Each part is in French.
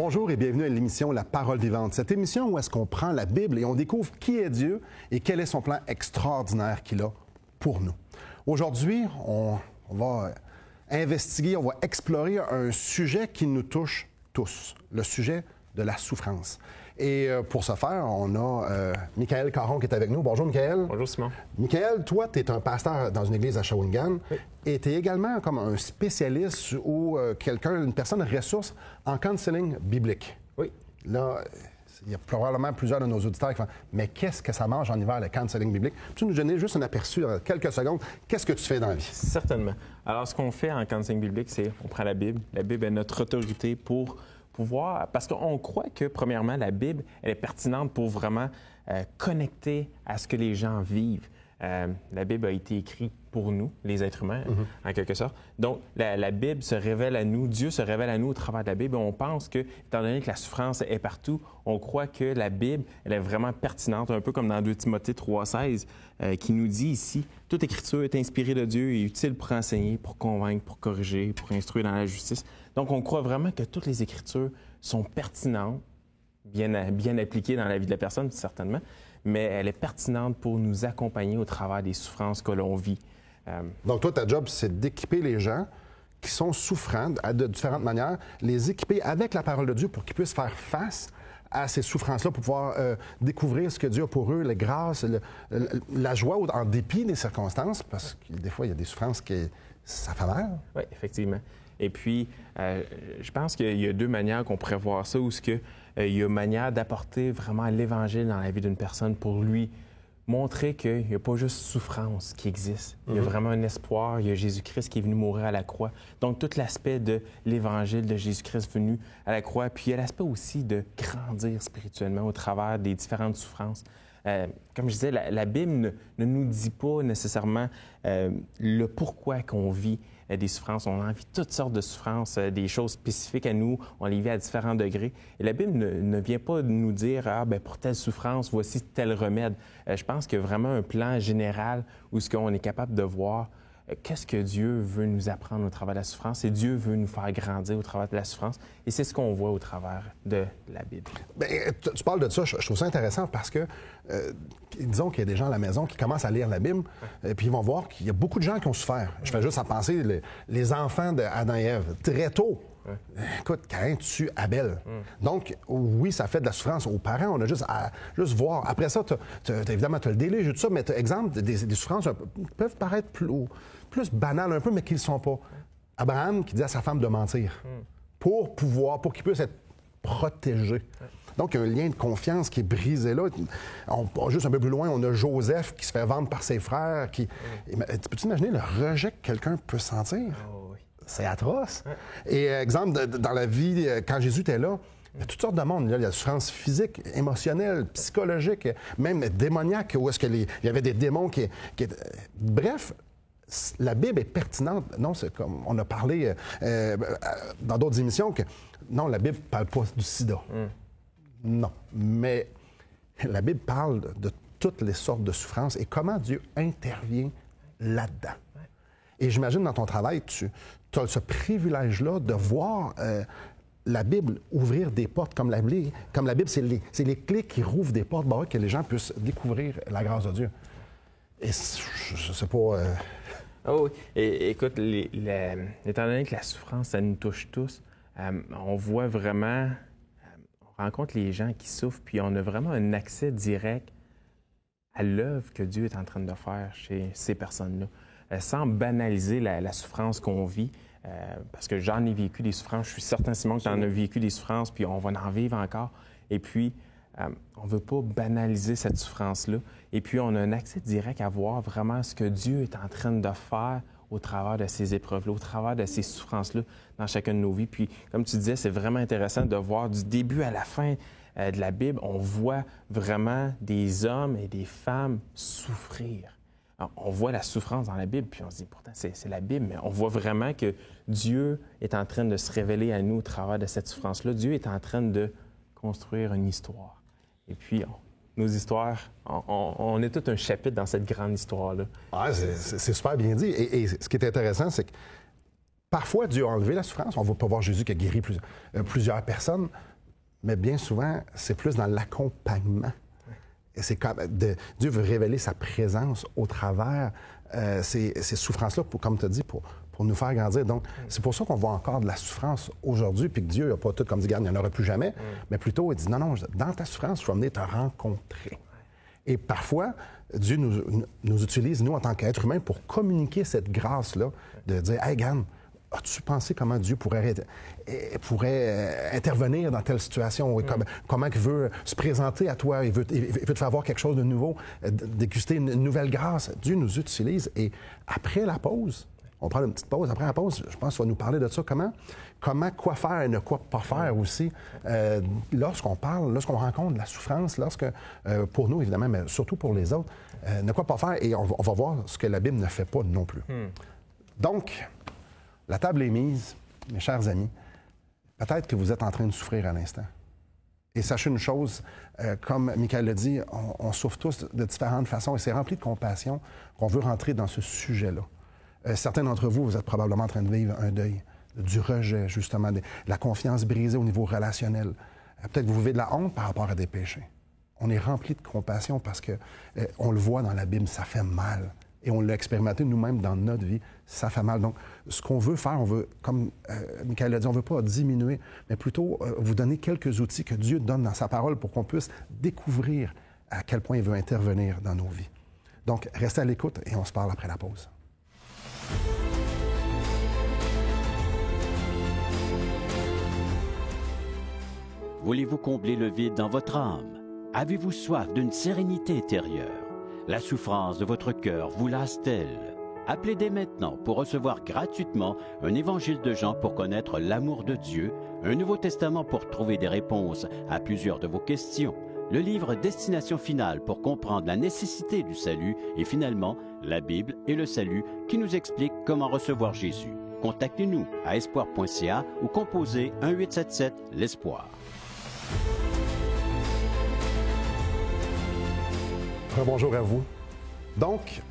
Bonjour et bienvenue à l'émission La Parole vivante. Cette émission où est-ce qu'on prend la Bible et on découvre qui est Dieu et quel est son plan extraordinaire qu'il a pour nous. Aujourd'hui, on va investiguer, on va explorer un sujet qui nous touche tous, le sujet de la souffrance. Et pour ce faire, on a Michael Caron qui est avec nous. Bonjour, Michael. Bonjour, Simon. Michael, toi, tu es un pasteur dans une église à Shawinigan et tu es également comme un spécialiste ou une personne ressource en counseling biblique. Oui. Là, il y a probablement plusieurs de nos auditeurs qui font « Mais qu'est-ce que ça mange en hiver, le counseling biblique? » Peux-tu nous donner juste un aperçu en quelques secondes? Qu'est-ce que tu fais dans la vie? Certainement. Alors, ce qu'on fait en counseling biblique, c'est on prend la Bible. La Bible est notre autorité pour pouvoir... Parce qu'on croit que, premièrement, la Bible, elle est pertinente pour vraiment connecter à ce que les gens vivent. La Bible a été écrite pour nous, les êtres humains, en quelque sorte. Donc, la Bible se révèle à nous, Dieu se révèle à nous au travers de la Bible. On pense que, étant donné que la souffrance est partout, on croit que la Bible, elle est vraiment pertinente, un peu comme dans 2 Timothée 3,16, qui nous dit ici, « Toute écriture est inspirée de Dieu et utile pour enseigner, pour convaincre, pour corriger, pour instruire dans la justice. » Donc, on croit vraiment que toutes les écritures sont pertinentes, bien appliquées dans la vie de la personne, certainement, mais elle est pertinente pour nous accompagner au travers des souffrances que l'on vit. Donc, toi, ta job, c'est d'équiper les gens qui sont souffrants de différentes manières, les équiper avec la parole de Dieu pour qu'ils puissent faire face à ces souffrances-là, pour pouvoir découvrir ce que Dieu a pour eux, les grâces, la joie en dépit des circonstances, parce que des fois, il y a des souffrances qui ça fait mal. Oui, effectivement. Et puis, je pense qu'il y a 2 manières qu'on pourrait voir ça, où il y a une manière d'apporter vraiment l'Évangile dans la vie d'une personne pour lui montrer qu'il n'y a pas juste souffrance qui existe. Il y a vraiment un espoir. Il y a Jésus-Christ qui est venu mourir à la croix. Donc, tout l'aspect de l'Évangile de Jésus-Christ venu à la croix. Puis, il y a l'aspect aussi de grandir spirituellement au travers des différentes souffrances. Comme je disais, la Bible ne nous dit pas nécessairement le pourquoi qu'on vit des souffrances. On en vit toutes sortes de souffrances, des choses spécifiques à nous. On les vit à différents degrés. Et la Bible ne vient pas nous dire « Ah, bien, pour telle souffrance, voici tel remède ». Je pense qu'il y a vraiment un plan général où ce qu'on est capable de voir qu'est-ce que Dieu veut nous apprendre au travers de la souffrance et Dieu veut nous faire grandir au travers de la souffrance. Et c'est ce qu'on voit au travers de la Bible. Bien, tu parles de ça, je trouve ça intéressant parce que, disons qu'il y a des gens à la maison qui commencent à lire la Bible et puis ils vont voir qu'il y a beaucoup de gens qui ont souffert. Je fais juste à penser les enfants d'Adam et Ève, très tôt. Écoute, Caïn tue Abel. Donc, oui, ça fait de la souffrance aux parents. On a juste à voir. Après ça, évidemment, tu as le déluge et tout ça, mais tu as exemple des souffrances qui peuvent paraître plus banales un peu, mais qui ne le sont pas. Abraham qui dit à sa femme de mentir pour qu'il puisse être protégé. Donc, il y a un lien de confiance qui est brisé là. Juste un peu plus loin, on a Joseph qui se fait vendre par ses frères. Peux-tu imaginer le rejet que quelqu'un peut sentir? C'est atroce. Et exemple, dans la vie, quand Jésus était là, il y a toutes sortes de monde. Il y a la souffrance physique, émotionnelle, psychologique, même démoniaque, où est-ce qu'il y avait des démons qui étaient... Bref, la Bible est pertinente. Non, c'est comme on a parlé dans d'autres émissions que non, la Bible ne parle pas du sida. Non. Mais la Bible parle de toutes les sortes de souffrances et comment Dieu intervient là-dedans. Et j'imagine dans ton travail, tu as ce privilège-là de voir la Bible ouvrir des portes comme la Bible. Comme la Bible, c'est les clés qui rouvrent des portes pour que les gens puissent découvrir la grâce de Dieu. Et je sais pas... Oh oui. Et écoute, étant donné que la souffrance, ça nous touche tous, on voit vraiment... on rencontre les gens qui souffrent, puis on a vraiment un accès direct à l'œuvre que Dieu est en train de faire chez ces personnes-là. Sans banaliser la souffrance qu'on vit, parce que j'en ai vécu des souffrances. Je suis certain, Simon, que tu en as vécu des souffrances, puis on va en vivre encore. Et puis, on ne veut pas banaliser cette souffrance-là. Et puis, on a un accès direct à voir vraiment ce que Dieu est en train de faire au travers de ces épreuves-là, au travers de ces souffrances-là dans chacune de nos vies. Puis, comme tu disais, c'est vraiment intéressant de voir du début à la fin de la Bible, on voit vraiment des hommes et des femmes souffrir. Alors, on voit la souffrance dans la Bible, puis on se dit, pourtant, c'est la Bible, mais on voit vraiment que Dieu est en train de se révéler à nous au travers de cette souffrance-là. Dieu est en train de construire une histoire. Et puis, nos histoires, on est tout un chapitre dans cette grande histoire-là. Ah, c'est super bien dit. Et ce qui est intéressant, c'est que parfois, Dieu a enlevé la souffrance. On va pas voir Jésus qui a guéri plusieurs personnes, mais bien souvent, c'est plus dans l'accompagnement. Et c'est comme Dieu veut révéler sa présence au travers ces souffrances-là, comme tu as dit, pour nous faire grandir. Donc, c'est pour ça qu'on voit encore de la souffrance aujourd'hui, puis que Dieu n'a pas tout comme dit, regarde, il n'y en aura plus jamais, mais plutôt, il dit, non, dans ta souffrance, je vais venir te rencontrer. Et parfois, Dieu nous utilise, nous, en tant qu'êtres humains, pour communiquer cette grâce-là, de dire, hey, Gann, as-tu pensé comment Dieu pourrait intervenir dans telle situation? Comment il veut se présenter à toi? Il veut te faire voir quelque chose de nouveau, déguster une nouvelle grâce. Dieu nous utilise. Et après la pause, on prend une petite pause. Après la pause, je pense qu'il va nous parler de ça. Quoi faire et ne quoi pas faire aussi lorsqu'on rencontre la souffrance, pour nous, évidemment, mais surtout pour les autres, ne quoi pas faire. Et on va voir ce que la Bible ne fait pas non plus. Donc, la table est mise, mes chers amis. Peut-être que vous êtes en train de souffrir à l'instant. Et sachez une chose, comme Michael l'a dit, on souffre tous de différentes façons et c'est rempli de compassion qu'on veut rentrer dans ce sujet-là. Certains d'entre vous, vous êtes probablement en train de vivre un deuil, du rejet, justement, de la confiance brisée au niveau relationnel. Peut-être que vous vivez de la honte par rapport à des péchés. On est rempli de compassion parce que on le voit dans la Bible, ça fait mal. Et on l'a expérimenté nous-mêmes dans notre vie, ça fait mal. Donc, ce qu'on veut faire, on veut, comme Michael l'a dit, on ne veut pas diminuer, mais plutôt vous donner quelques outils que Dieu donne dans sa parole pour qu'on puisse découvrir à quel point il veut intervenir dans nos vies. Donc, restez à l'écoute et on se parle après la pause. Voulez-vous combler le vide dans votre âme? Avez-vous soif d'une sérénité intérieure? La souffrance de votre cœur vous lasse-t-elle? Appelez dès maintenant pour recevoir gratuitement un évangile de Jean pour connaître l'amour de Dieu, un Nouveau Testament pour trouver des réponses à plusieurs de vos questions, le livre Destination finale pour comprendre la nécessité du salut et finalement la Bible et le salut qui nous explique comment recevoir Jésus. Contactez-nous à espoir.ca ou composez 1-877 l'Espoir. Bonjour à vous. Donc,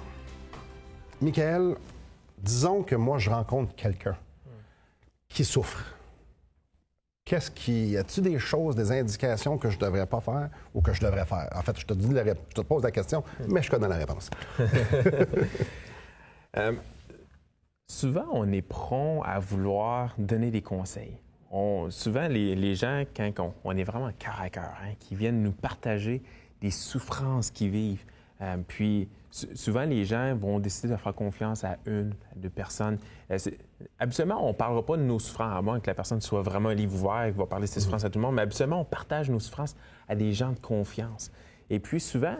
Michael, disons que moi, je rencontre quelqu'un qui souffre. Y a-t-il des choses, des indications que je ne devrais pas faire ou que je devrais faire? En fait, je te pose la question, mais je connais la réponse. Souvent, on est prompt à vouloir donner des conseils. Souvent, les gens, quand on est vraiment cœur à cœur, qui viennent nous partager des souffrances qu'ils vivent. Puis, souvent, les gens vont décider de faire confiance à une, à deux personnes. Habituellement, on ne parlera pas de nos souffrances, à moins que la personne soit vraiment un livre ouvert et qu'il va parler de ses souffrances à tout le monde, mais habituellement, on partage nos souffrances à des gens de confiance. Et puis, souvent,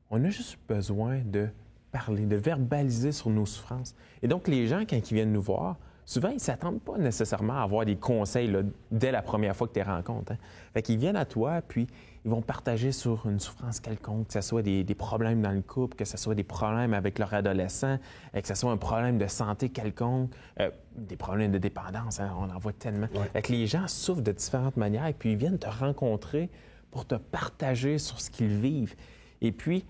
on a juste besoin de parler, de verbaliser sur nos souffrances. Et donc, les gens, quand ils viennent nous voir, souvent, ils ne s'attendent pas nécessairement à avoir des conseils là, dès la première fois que tu les rencontres. Fait qu'ils viennent à toi, puis ils vont partager sur une souffrance quelconque, que ce soit des problèmes dans le couple, que ce soit des problèmes avec leur adolescent, que ce soit un problème de santé quelconque, des problèmes de dépendance, on en voit tellement. Ouais. Fait que les gens souffrent de différentes manières, et puis ils viennent te rencontrer pour te partager sur ce qu'ils vivent. Et puis,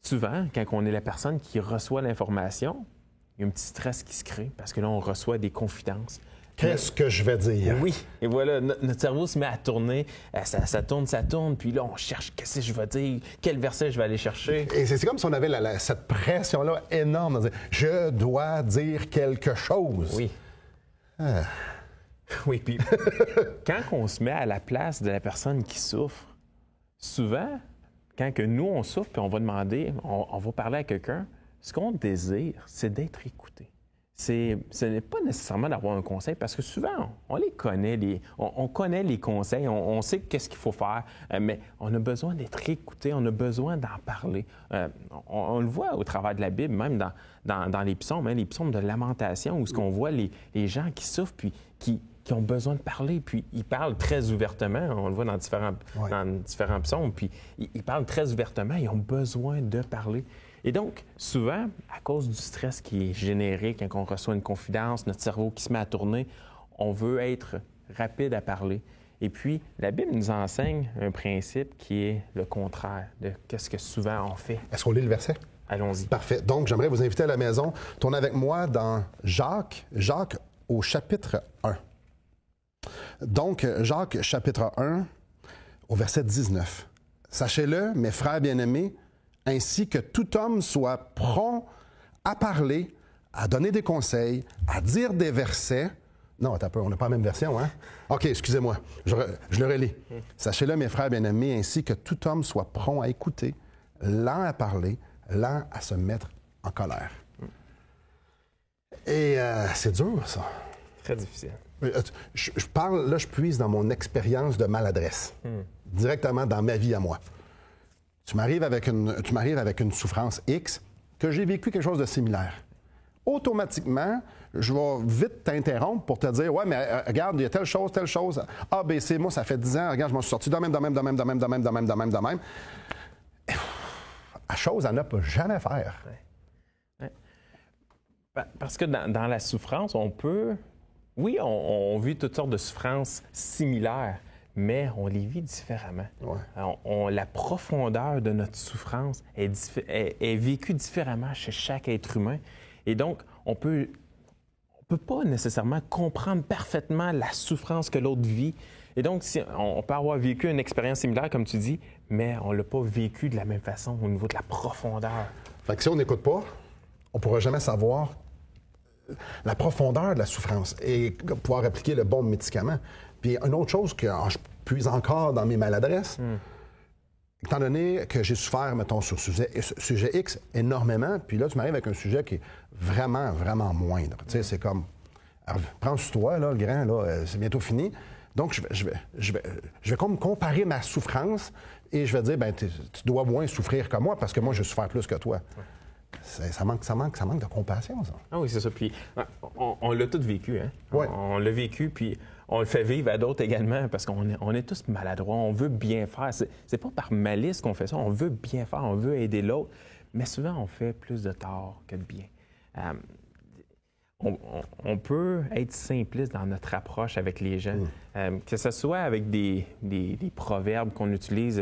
souvent, quand on est la personne qui reçoit l'information, il y a un petit stress qui se crée parce que là, on reçoit des confidences. Qu'est-ce que je vais dire? Oui. Et voilà, notre cerveau se met à tourner. Ça tourne. Puis là, on cherche qu'est-ce que je vais dire, quel verset je vais aller chercher. Et c'est comme si on avait cette pression-là énorme de dire « Je dois dire quelque chose ». Oui. Oui, puis quand on se met à la place de la personne qui souffre, souvent, quand que nous, on souffre, puis on va demander, on va parler à quelqu'un, ce qu'on désire, c'est d'être écouté. Ce n'est pas nécessairement d'avoir un conseil, parce que souvent, on les connaît, on connaît les conseils, on sait qu'est-ce qu'il faut faire, mais on a besoin d'être écouté, on a besoin d'en parler. On le voit au travers de la Bible, même dans les psaumes, les psaumes de lamentation, où ce qu'on voit les gens qui souffrent, puis qui ont besoin de parler, puis ils parlent très ouvertement, on le voit dans différents psaumes, puis ils parlent très ouvertement, ils ont besoin de parler. Et donc, souvent, à cause du stress qui est généré quand on reçoit une confidence, notre cerveau qui se met à tourner, on veut être rapide à parler. Et puis, la Bible nous enseigne un principe qui est le contraire de ce que souvent on fait. Est-ce qu'on lit le verset? Allons-y. Parfait. Donc, j'aimerais vous inviter à la maison. Tournez avec moi dans Jacques au chapitre 1. Donc, Jacques, chapitre 1, au verset 19. « Sachez-le, mes frères bien-aimés, ainsi que tout homme soit prompt à parler, à donner des conseils, à dire des versets. » Non, attends un peu, on n'a pas la même version, hein? OK, excusez-moi, je le relis. « Sachez-le, mes frères bien-aimés, ainsi que tout homme soit prompt à écouter, lent à parler, lent à se mettre en colère. » Et c'est dur, ça. Très difficile. Je parle, là, je puise dans mon expérience de maladresse, directement dans ma vie à moi. Tu m'arrives avec une souffrance X, que j'ai vécu quelque chose de similaire. Automatiquement, je vais vite t'interrompre pour te dire « Ouais, mais regarde, il y a telle chose. A, B, C, moi, ça fait 10 ans, regarde, je m'en suis sorti de même. » La chose à ne pas jamais faire. Ouais. Parce que dans la souffrance, on peut... Oui, on vit toutes sortes de souffrances similaires, mais on les vit différemment. Ouais. La profondeur de notre souffrance est vécue différemment chez chaque être humain. Et donc, on peut pas nécessairement comprendre parfaitement la souffrance que l'autre vit. Et donc, on peut avoir vécu une expérience similaire, comme tu dis, mais on ne l'a pas vécu de la même façon au niveau de la profondeur. Fait que si on n'écoute pas, on ne pourra jamais savoir la profondeur de la souffrance et pouvoir appliquer le bon médicament. Puis une autre chose que je puise encore dans mes maladresses, étant donné que j'ai souffert, mettons, sur sujet X énormément, puis là, tu m'arrives avec un sujet qui est vraiment, vraiment moindre. Tu sais, c'est comme, alors, prends sur toi, là, le grand, là, c'est bientôt fini. Donc, je vais comme comparer ma souffrance et je vais dire, ben, tu dois moins souffrir que moi parce que moi, je souffre plus que toi. Ça manque de compassion, ça. Ah oui, c'est ça. Puis on l'a tous vécu, hein? Ouais. On l'a vécu, puis on le fait vivre à d'autres également parce qu'on est tous maladroits. On veut bien faire. C'est pas par malice qu'on fait ça. On veut bien faire, on veut aider l'autre. Mais souvent, on fait plus de tort que de bien. On peut être simpliste dans notre approche avec les gens, que ce soit avec des proverbes qu'on utilise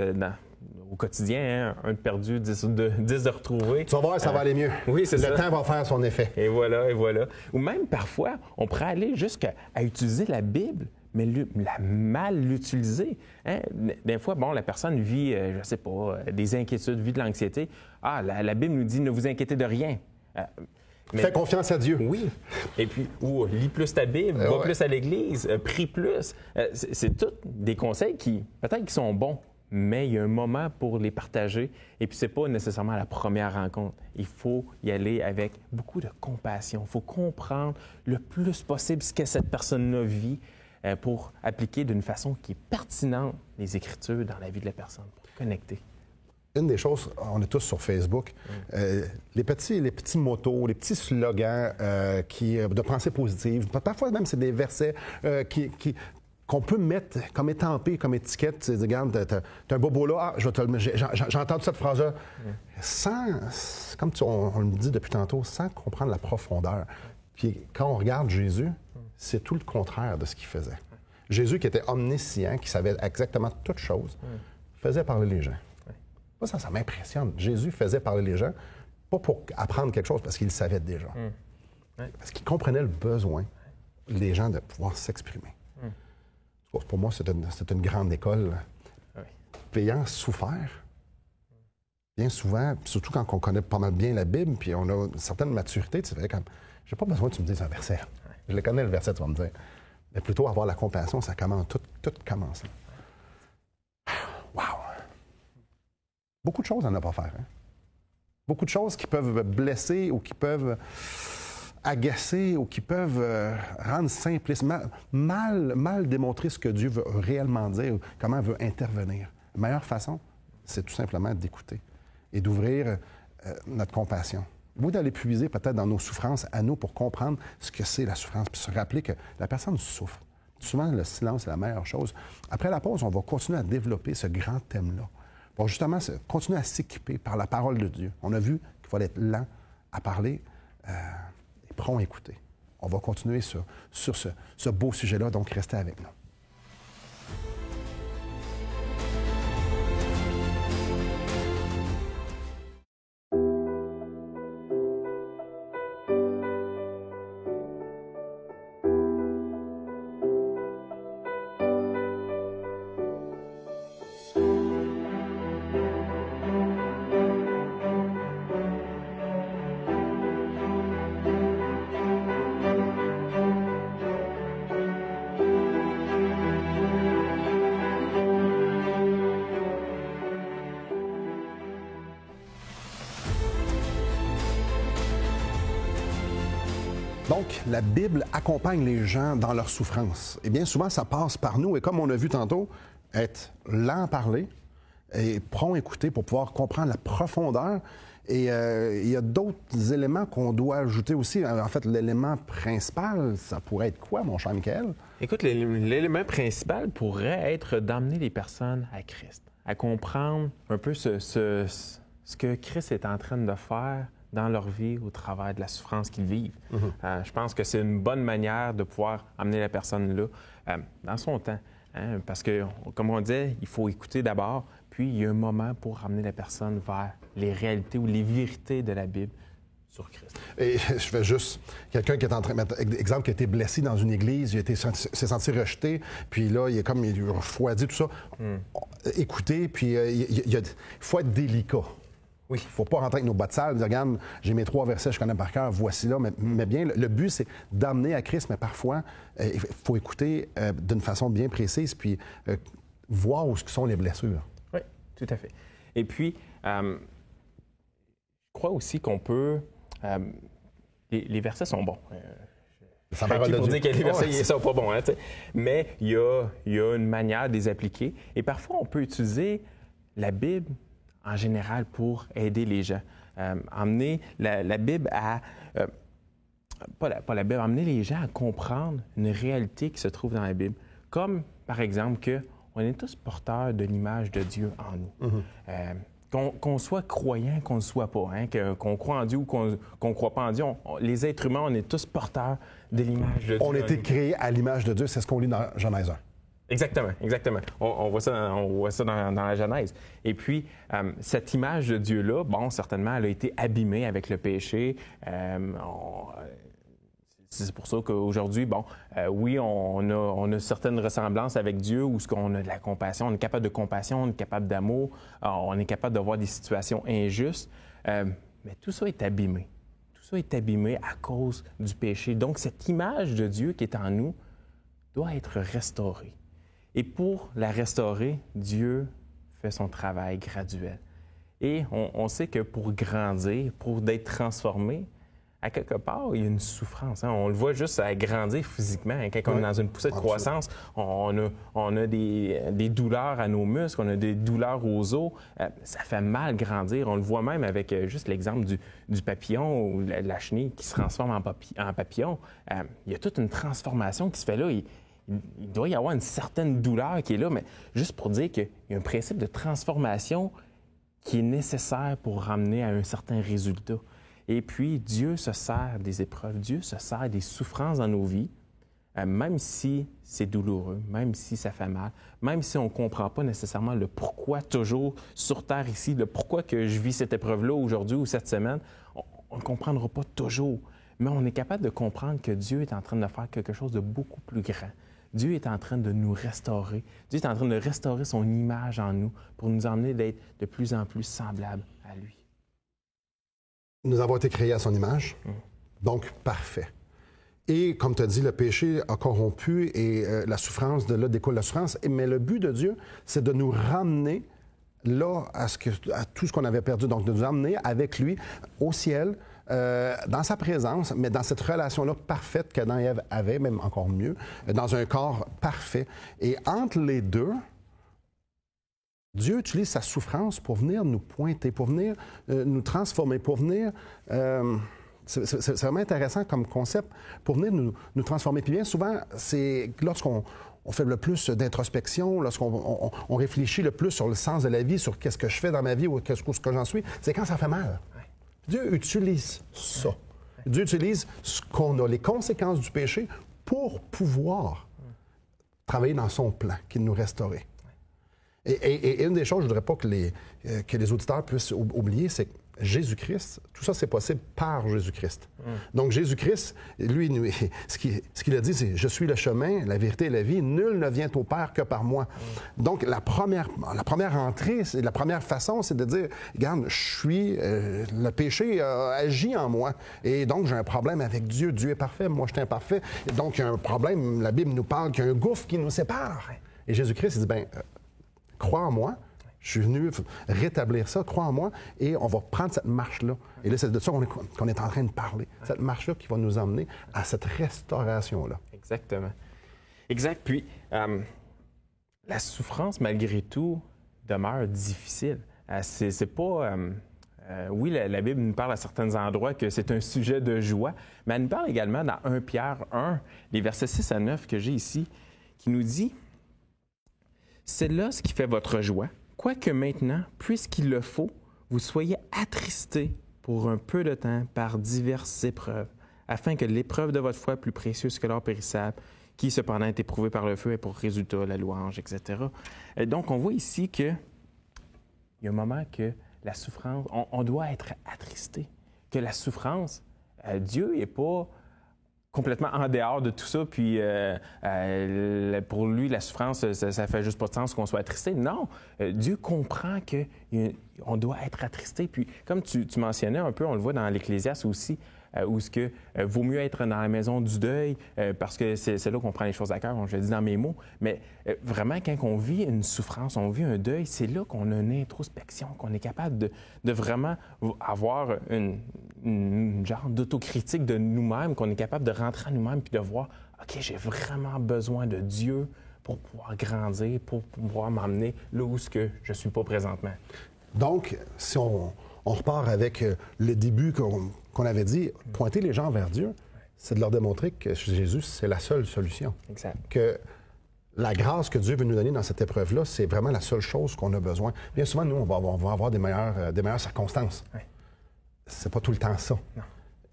au quotidien, hein, un de perdu, 10 de retrouvé. Tu vas voir, ça va aller mieux. Oui, c'est ça. Le temps va faire son effet. Et voilà. Ou même parfois, on pourrait aller jusqu'à utiliser la Bible, mais mal l'utiliser. Hein? Des fois, bon, la personne vit, je ne sais pas, des inquiétudes, vit de l'anxiété. Ah, la Bible nous dit « ne vous inquiétez de rien ». Fais confiance à Dieu. Oui. Et puis, lis plus ta Bible, va plus à l'Église, prie plus. C'est tous des conseils qui, peut-être, qui sont bons, mais il y a un moment pour les partager. Et puis, c'est pas nécessairement à la première rencontre. Il faut y aller avec beaucoup de compassion. Il faut comprendre le plus possible ce que cette personne-là vit pour appliquer d'une façon qui est pertinente les Écritures dans la vie de la personne, pour connecter. Une des choses, on est tous sur Facebook, les petits motos, les petits slogans de pensée positive, parfois même c'est des versets qu'on peut mettre comme étampés, comme étiquette. Tu sais, regarde, t'as un bobo là, j'ai entendu cette phrase-là, comme on le dit depuis tantôt, sans comprendre la profondeur. Puis quand on regarde Jésus, c'est tout le contraire de ce qu'il faisait. Jésus, qui était omniscient, qui savait exactement toutes choses, faisait parler les gens. Moi, ça m'impressionne. Jésus faisait parler les gens, pas pour apprendre quelque chose, parce qu'il le savait déjà. Parce qu'il comprenait le besoin des gens de pouvoir s'exprimer. Pour moi, c'est une grande école. Ayant souffert, bien souvent, surtout quand on connaît pas mal bien la Bible, puis on a une certaine maturité, tu fais comme, j'ai pas besoin que tu me dises un verset. Je le connais, le verset, tu vas me dire. Mais plutôt avoir la compassion, ça commence, tout commence là. Wow! Beaucoup de choses à ne pas faire. Hein? Beaucoup de choses qui peuvent blesser ou qui peuvent agacer ou qui peuvent rendre simpliste, mal démontrer ce que Dieu veut réellement dire, comment il veut intervenir. La meilleure façon, c'est tout simplement d'écouter et d'ouvrir notre compassion. Au lieu d'aller puiser peut-être dans nos souffrances à nous pour comprendre ce que c'est la souffrance, puis se rappeler que la personne souffre. Souvent, le silence est la meilleure chose. Après la pause, on va continuer à développer ce grand thème-là. Pour justement continuer à s'équiper par la parole de Dieu. On a vu qu'il fallait être lent à parler et prompt à écouter. On va continuer sur ce beau sujet-là, donc restez avec nous. Donc, la Bible accompagne les gens dans leur souffrance. Et bien souvent, ça passe par nous. Et comme on a vu tantôt, être lent à parler et prompt à écouter pour pouvoir comprendre la profondeur. Et il y a d'autres éléments qu'on doit ajouter aussi. En fait, l'élément principal, ça pourrait être quoi, mon cher Michael? Écoute, l'élément principal pourrait être d'emmener les personnes à Christ, à comprendre un peu ce que Christ est en train de faire dans leur vie au travers de la souffrance qu'ils vivent. Je pense que c'est une bonne manière de pouvoir amener la personne là dans son temps. Hein, parce que, comme on disait, il faut écouter d'abord, puis il y a un moment pour amener la personne vers les réalités ou les vérités de la Bible sur Christ. Et je fais juste, quelqu'un qui est en train, exemple, qui a été blessé dans une église, s'est senti rejeté, puis là, il a refroidi, tout ça. Écoutez, puis il faut être délicat. Oui. Il ne faut pas rentrer avec nos bottes sales, dire, regarde, j'ai mes 3 versets, je connais par cœur, voici là. Mais bien, le but, c'est d'amener à Christ, mais parfois, il faut écouter d'une façon bien précise, puis voir où sont les blessures. Oui, tout à fait. Et puis, je crois aussi qu'on peut... les versets sont bons. Ça va pour dire que les versets ne sont pas bons, hein, mais il y a une manière de les appliquer. Et parfois, on peut utiliser la Bible en général pour aider les gens. Emmener la Bible à... pas la Bible, emmener les gens à comprendre une réalité qui se trouve dans la Bible. Comme, par exemple, qu'on est tous porteurs de l'image de Dieu en nous. Qu'on soit croyant, qu'on ne soit pas, hein, qu'on croit en Dieu ou qu'on ne croit pas en Dieu, les êtres humains, on est tous porteurs de l'image de Dieu. On a été créés à l'image de Dieu, c'est ce qu'on lit dans Genèse 1. Exactement. On voit ça dans la Genèse. Et puis, cette image de Dieu-là, bon, certainement, elle a été abîmée avec le péché. C'est pour ça qu'aujourd'hui, bon, oui, on a certaines ressemblances avec Dieu où on a de la compassion, on est capable de compassion, on est capable d'amour, on est capable de voir des situations injustes. Mais tout ça est abîmé. Tout ça est abîmé à cause du péché. Donc, cette image de Dieu qui est en nous doit être restaurée. Et pour la restaurer, Dieu fait son travail graduel. Et on sait que pour grandir, pour être transformé, à quelque part, il y a une souffrance. Hein? On le voit juste à grandir physiquement. Hein? Quand on est dans une poussée de croissance, on a des douleurs à nos muscles, on a des douleurs aux os. Ça fait mal grandir. On le voit même avec juste l'exemple du papillon ou de la chenille qui se transforme en papillon. Il y a toute une transformation qui se fait là. Il doit y avoir une certaine douleur qui est là, mais juste pour dire qu'il y a un principe de transformation qui est nécessaire pour ramener à un certain résultat. Et puis, Dieu se sert des épreuves, Dieu se sert des souffrances dans nos vies, même si c'est douloureux, même si ça fait mal, même si on ne comprend pas nécessairement le pourquoi toujours sur Terre ici, le pourquoi que je vis cette épreuve-là aujourd'hui ou cette semaine, on ne comprendra pas toujours. Mais on est capable de comprendre que Dieu est en train de faire quelque chose de beaucoup plus grand. Dieu est en train de nous restaurer. Dieu est en train de restaurer son image en nous pour nous emmener d'être de plus en plus semblables à lui. Nous avons été créés à son image, donc parfait. Et comme tu as dit, le péché a corrompu et la souffrance, de là découle la souffrance. Mais le but de Dieu, c'est de nous ramener là à tout ce qu'on avait perdu. Donc de nous emmener avec lui au ciel, dans sa présence, mais dans cette relation-là parfaite qu'Adam et Ève avaient, même encore mieux, dans un corps parfait. Et entre les deux, Dieu utilise sa souffrance pour venir nous pointer, pour venir nous transformer, pour venir... c'est vraiment intéressant comme concept, pour venir nous transformer. Puis bien souvent, c'est lorsqu'on fait le plus d'introspection, lorsqu'on réfléchit le plus sur le sens de la vie, sur qu'est-ce que je fais dans ma vie ou ce que j'en suis, c'est quand ça fait mal. Dieu utilise ça. Dieu utilise ce qu'on a, les conséquences du péché, pour pouvoir travailler dans son plan, qui nous restaurer. Et une des choses, je ne voudrais pas que les auditeurs puissent oublier, c'est que Jésus-Christ, tout ça, c'est possible par Jésus-Christ. Donc, Jésus-Christ, lui, ce qu'il a dit, c'est « Je suis le chemin, la vérité et la vie. Nul ne vient au Père que par moi. » Donc, la première entrée, la première façon, c'est de dire « Regarde, le péché agit en moi. Et donc, j'ai un problème avec Dieu. Dieu est parfait, moi, je suis imparfait. Et donc, il y a un problème. La Bible nous parle qu'il y a un gouffre qui nous sépare. Et Jésus-Christ, il dit « Bien, crois en moi. Je suis venu rétablir ça, crois en moi, et on va prendre cette marche-là. Et là, c'est de ça qu'on est en train de parler. Cette marche-là qui va nous emmener à cette restauration-là. Exactement. Exact. Puis, la souffrance, malgré tout, demeure difficile. C'est pas... oui, la Bible nous parle à certains endroits que c'est un sujet de joie, mais elle nous parle également dans 1 Pierre 1, les versets 6 à 9 que j'ai ici, qui nous dit « C'est là ce qui fait votre joie, quoique maintenant, puisqu'il le faut, vous soyez attristés pour un peu de temps par diverses épreuves, afin que l'épreuve de votre foi, plus précieuse que l'or périssable, qui cependant est éprouvée par le feu, ait pour résultat la louange, etc. » Donc, on voit ici qu'il y a un moment que la souffrance, on doit être attristé, que la souffrance, Dieu n'est pas complètement en dehors de tout ça, puis pour lui, la souffrance, ça fait juste pas de sens qu'on soit attristé. Non, Dieu comprend qu'on doit être attristé. Puis, comme tu mentionnais un peu, on le voit dans l'Ecclésiaste aussi, où ce que vaut mieux être dans la maison du deuil, parce que c'est là qu'on prend les choses à cœur, je le dis dans mes mots, mais vraiment, quand on vit une souffrance, on vit un deuil, c'est là qu'on a une introspection, qu'on est capable de vraiment avoir une genre d'autocritique de nous-mêmes, qu'on est capable de rentrer en nous-mêmes puis de voir, OK, j'ai vraiment besoin de Dieu pour pouvoir grandir, pour pouvoir m'emmener là où ce que je ne suis pas présentement. Donc, si on repart avec le début qu'on avait dit, pointer les gens vers Dieu, c'est de leur démontrer que Jésus, c'est la seule solution. Exact. Que la grâce que Dieu veut nous donner dans cette épreuve-là, c'est vraiment la seule chose qu'on a besoin. Bien souvent, nous, on va avoir des meilleures circonstances. Oui. C'est pas tout le temps ça. Non.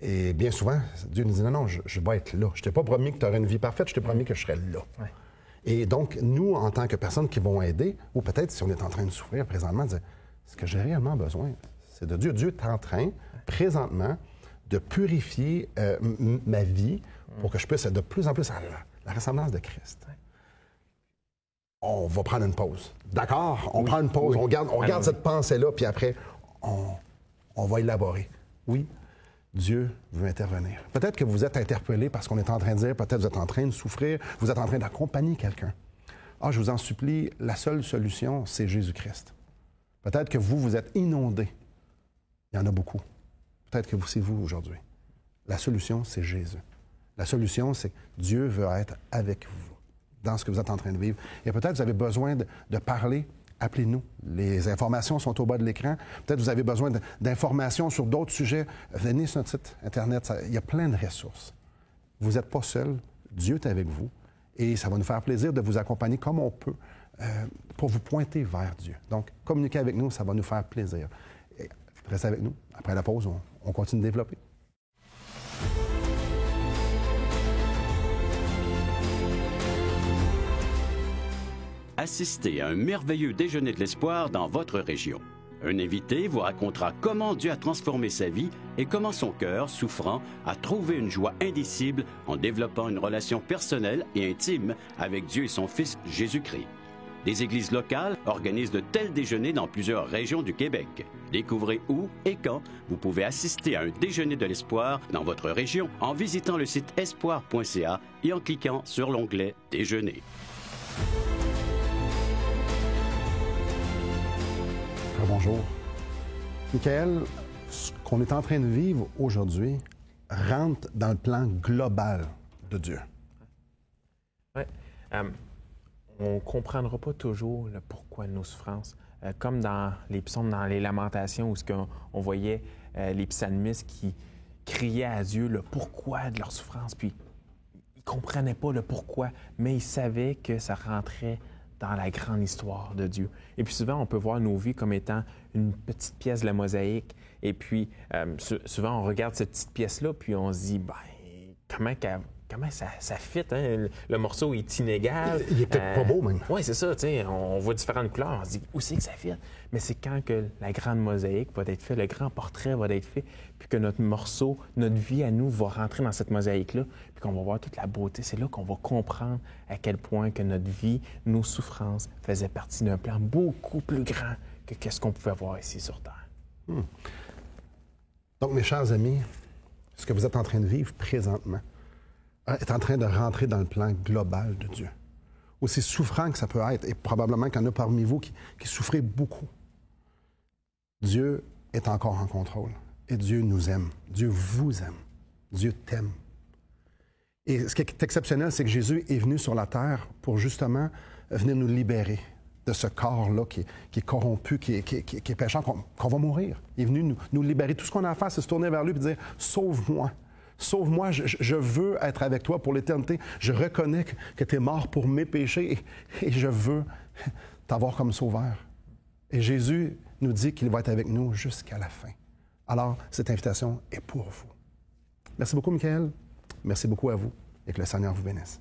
Et bien souvent, Dieu nous dit, non, je vais être là. Je t'ai pas promis que tu aurais une vie parfaite, je t'ai promis que je serais là. Oui. Et donc, nous, en tant que personnes qui vont aider, ou peut-être si on est en train de souffrir présentement, de dire, ce que j'ai réellement besoin, c'est de Dieu. Dieu est en train, présentement, de purifier ma vie pour que je puisse être de plus en plus à la ressemblance de Christ. On va prendre une pause. D'accord? On prend une pause, on garde cette pensée-là, puis après, on va élaborer. Oui, Dieu veut intervenir. Peut-être que vous êtes interpellé parce qu'on est en train de dire, peut-être que vous êtes en train de souffrir, vous êtes en train d'accompagner quelqu'un. Ah, je vous en supplie, la seule solution, c'est Jésus-Christ. Peut-être que vous êtes inondé. Il y en a beaucoup. Peut-être que c'est vous aujourd'hui. La solution, c'est Jésus. La solution, c'est que Dieu veut être avec vous dans ce que vous êtes en train de vivre. Et peut-être que vous avez besoin de parler, appelez-nous. Les informations sont au bas de l'écran. Peut-être que vous avez besoin d'informations sur d'autres sujets. Venez sur notre site Internet. Il y a plein de ressources. Vous n'êtes pas seul. Dieu est avec vous. Et ça va nous faire plaisir de vous accompagner comme on peut pour vous pointer vers Dieu. Donc, communiquez avec nous, ça va nous faire plaisir. Et restez avec nous. Après la pause, on continue de développer. Assistez à un merveilleux déjeuner de l'espoir dans votre région. Un invité vous racontera comment Dieu a transformé sa vie et comment son cœur, souffrant, a trouvé une joie indicible en développant une relation personnelle et intime avec Dieu et son Fils Jésus-Christ. Des églises locales organisent de tels déjeuners dans plusieurs régions du Québec. Découvrez où et quand vous pouvez assister à un déjeuner de l'espoir dans votre région en visitant le site espoir.ca et en cliquant sur l'onglet « Déjeuner ». Bonjour. Michael, ce qu'on est en train de vivre aujourd'hui rentre dans le plan global de Dieu. Oui. On ne comprendra pas toujours le pourquoi de nos souffrances. Comme dans les psaumes, dans les lamentations, où on voyait les psalmistes qui criaient à Dieu le pourquoi de leur souffrance. Puis, ils ne comprenaient pas le pourquoi, mais ils savaient que ça rentrait dans la grande histoire de Dieu. Et puis souvent, on peut voir nos vies comme étant une petite pièce de la mosaïque. Et puis, souvent, on regarde cette petite pièce-là, puis on se dit, ben, comment ça fit, hein? Le morceau est inégal. Il est peut-être pas beau, même. Oui, c'est ça, tu sais, on voit différentes couleurs, on se dit, où c'est que ça fit? Mais c'est quand que la grande mosaïque va être faite, le grand portrait va être fait, puis que notre morceau, notre vie à nous va rentrer dans cette mosaïque-là, puis qu'on va voir toute la beauté. C'est là qu'on va comprendre à quel point que notre vie, nos souffrances faisaient partie d'un plan beaucoup plus grand que ce qu'on pouvait voir ici sur Terre. Donc, mes chers amis, ce que vous êtes en train de vivre présentement est en train de rentrer dans le plan global de Dieu. aussi souffrant que ça peut être, et probablement qu'il y en a parmi vous qui souffrez beaucoup, Dieu est encore en contrôle. Et Dieu nous aime. Dieu vous aime. Dieu t'aime. Et ce qui est exceptionnel, c'est que Jésus est venu sur la terre pour justement venir nous libérer de ce corps-là qui est corrompu, qui est péchant, qu'on va mourir. Il est venu nous libérer. Tout ce qu'on a à faire, c'est se tourner vers lui et dire « Sauve-moi. Sauve-moi, je veux être avec toi pour l'éternité. Je reconnais que tu es mort pour mes péchés et je veux t'avoir comme sauveur. » Et Jésus nous dit qu'il va être avec nous jusqu'à la fin. Alors, cette invitation est pour vous. Merci beaucoup, Michael. Merci beaucoup à vous et que le Seigneur vous bénisse.